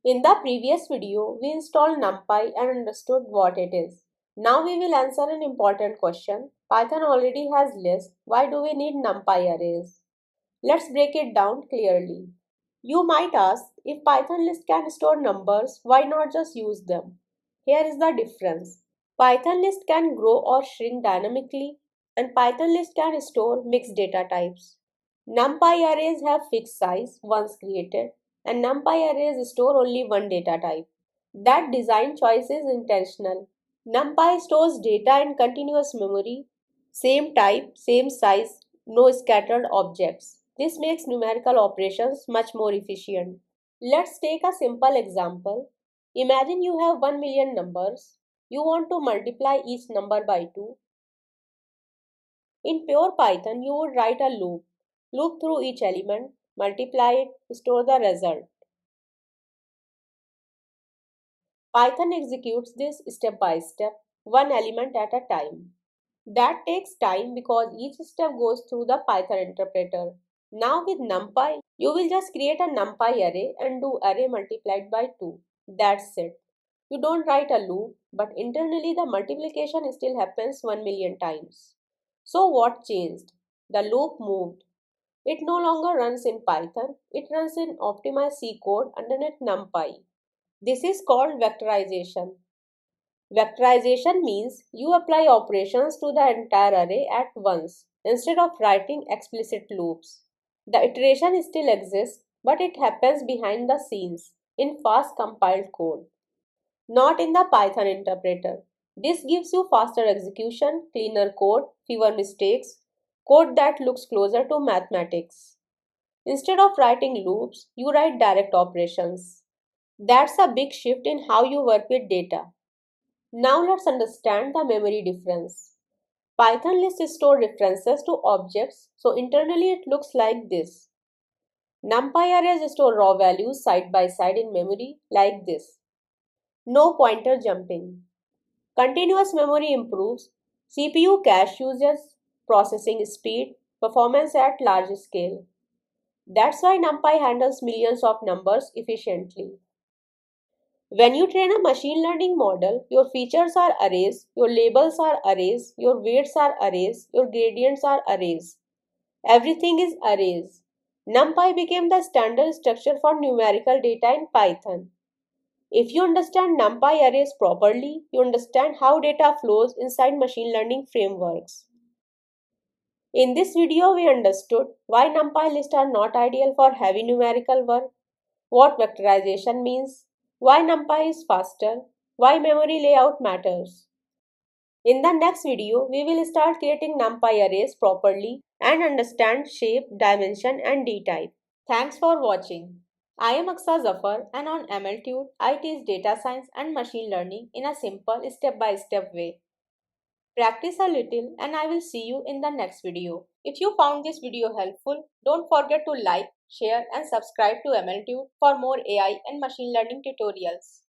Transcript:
In the previous video, we installed NumPy and understood what it is. Now we will answer an important question. Python already has lists. Why do we need NumPy arrays? Let's break it down clearly. You might ask, if Python list can store numbers, why not just use them? Here is the difference. Python list can grow or shrink dynamically, and Python list can store mixed data types. NumPy arrays have fixed size once created, and NumPy arrays store only one data type. That design choice is intentional. NumPy stores data in continuous memory, same type, same size, no scattered objects. This makes numerical operations much more efficient. Let's take a simple example. Imagine you have 1 million numbers. You want to multiply each number by 2. In pure Python, you would write a loop. Loop through each element, multiply it, store the result. Python executes this step by step, one element at a time. That takes time because each step goes through the Python interpreter. Now with NumPy, you will just create a NumPy array and do array multiplied by 2. That's it. You don't write a loop, but internally the multiplication still happens 1 million times. So what changed? The loop moved. It no longer runs in Python, it runs in optimized C code underneath NumPy. This is called vectorization. Vectorization means you apply operations to the entire array at once instead of writing explicit loops. The iteration still exists, but it happens behind the scenes in fast compiled code, not in the Python interpreter. This gives you faster execution, cleaner code, fewer mistakes, code that looks closer to mathematics. Instead of writing loops, you write direct operations. That's a big shift in how you work with data. Now let's understand the memory difference. Python lists store references to objects, so internally it looks like this. NumPy arrays store raw values side by side in memory like this. No pointer jumping. Continuous memory improves CPU cache usage, processing speed, performance at large scale. That's why NumPy handles millions of numbers efficiently. When you train a machine learning model, your features are arrays, your labels are arrays, your weights are arrays, your gradients are arrays. Everything is arrays. NumPy became the standard structure for numerical data in Python. If you understand NumPy arrays properly, you understand how data flows inside machine learning frameworks. In this video, we understood why NumPy lists are not ideal for heavy numerical work, what vectorization means, why NumPy is faster, why memory layout matters. In the next video, we will start creating NumPy arrays properly and understand shape, dimension and d-type. Thanks for watching. I am Aksa Zafar and on MLTude, I teach data science and machine learning in a simple step-by-step way. Practice a little and I will see you in the next video. If you found this video helpful, don't forget to like, share and subscribe to MLTude for more AI and machine learning tutorials.